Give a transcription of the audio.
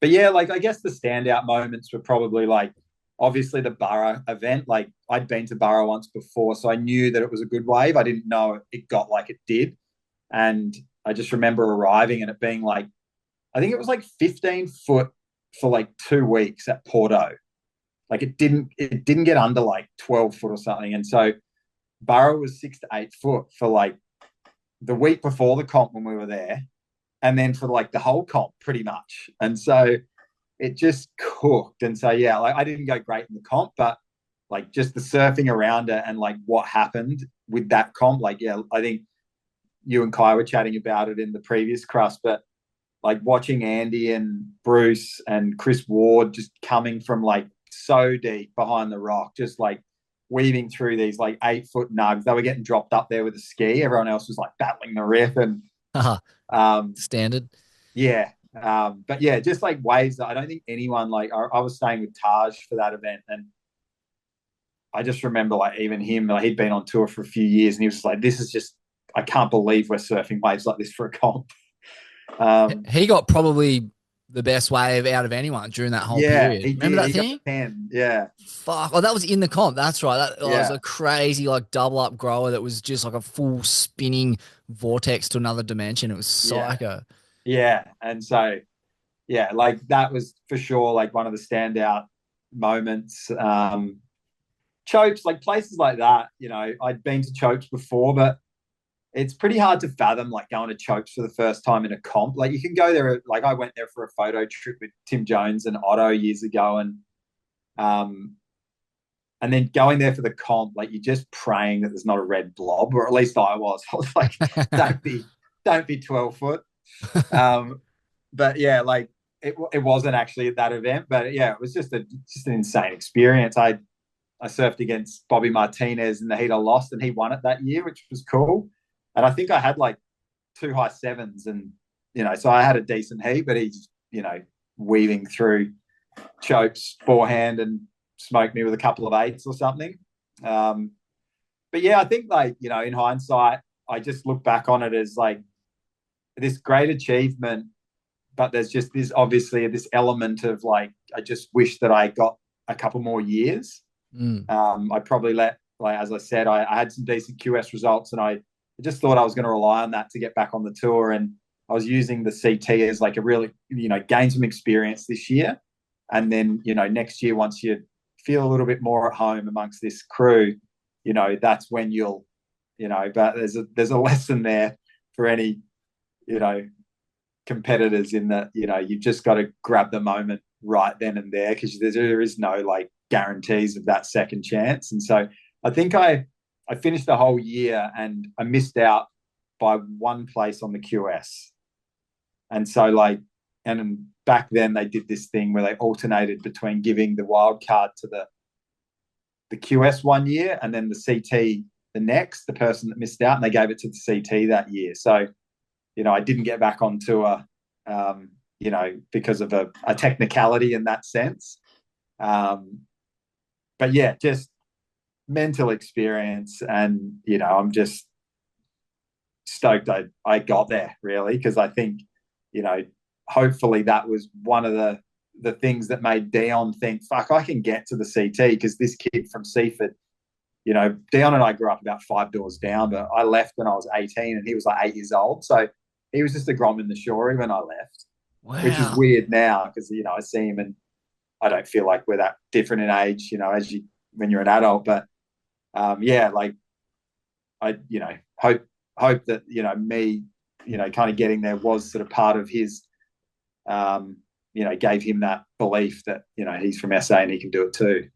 But yeah, like I guess the standout moments were probably like obviously the Borough event. Like I'd been to Borough once before, so I knew that it was a good wave. I didn't know it got like it did. And I just remember arriving and it being like, I think it was like 15 foot for like 2 weeks at Porto. Like it didn't get under like 12 foot or something. And so Borough was 6 to 8 foot for like the week before the comp when we were there. And then for like the whole comp pretty much. And so it just cooked. And so yeah, like I didn't go great in the comp, but like just the surfing around it and like what happened with that comp, like yeah, I think you and Kai were chatting about it in the previous crust, but like watching Andy and Bruce and Chris Ward just coming from like so deep behind the rock, just like weaving through these like 8 foot nugs. They were getting dropped up there with a ski. Everyone else was like battling the riff and Standard. yeah. But yeah, just like waves that I don't think anyone like I was staying with Taj for that event and I just remember like even him, like he'd been on tour for a few years and he was like, this is just I can't believe we're surfing waves like this for a comp. Um, He got probably the best wave out of anyone during that whole yeah, period. he Remember did. that He got thing? 10. Yeah. Fuck. Oh, that was in the comp. That's right. That was Yeah. a crazy like double up grower that was just like a full spinning vortex to another dimension. It was Yeah. psycho. Yeah. And so yeah, like that was for sure like one of the standout moments. Chokes, like places like that, you know, I'd been to Chokes before, but it's pretty hard to fathom like going to Chokes for the first time in a comp. Like you can go there, like I went there for a photo trip with Tim Jones and Otto years ago, um, and then going there for the comp, like you're just praying that there's not a red blob, or at least I was. I was like, don't be, don't be 12 foot. Um, but yeah, like it wasn't actually at that event, but yeah, it was just an insane experience. I surfed against Bobby Martinez in the heat I lost, and he won it that year, which was cool. And I think I had like two high sevens, and you know, so I had a decent heat, but he's weaving through chokes forehand and smoked me with a couple of eights or something. Um, but yeah, I think like in hindsight, I just look back on it as like this great achievement, but there's just this obviously this element of like I just wish that I got a couple more years. Mm. I probably let, like as I said, I had some decent QS results, and I just thought I was going to rely on that to get back on the tour. And I was using the CT as like a really, gain some experience this year, and then next year once you feel a little bit more at home amongst this crew, that's when you'll, But there's a lesson there for any, you know, competitors in that you've just got to grab the moment right then and there because there is no like guarantees of that second chance. And so I think I finished the whole year and I missed out by one place on the QS. And so like and back then they did this thing where they alternated between giving the wild card to the QS one year and then the CT the next, the person that missed out, and they gave it to the CT that year. So I didn't get back on tour, because of a technicality in that sense. But yeah, just mental experience, and I'm just stoked I got there really because I think hopefully that was one of the things that made Dion think, fuck, I can get to the CT because this kid from Seaford. Dion and I grew up about 5 doors down, but I left when I was 18 and he was like 8 years old. So he was just a grom in the shorey when I left, which is Wow. weird now because I see him and I don't feel like we're that different in age, as you when you're an adult. But yeah, like I hope that me kind of getting there was sort of part of his gave him that belief that he's from SA and he can do it too.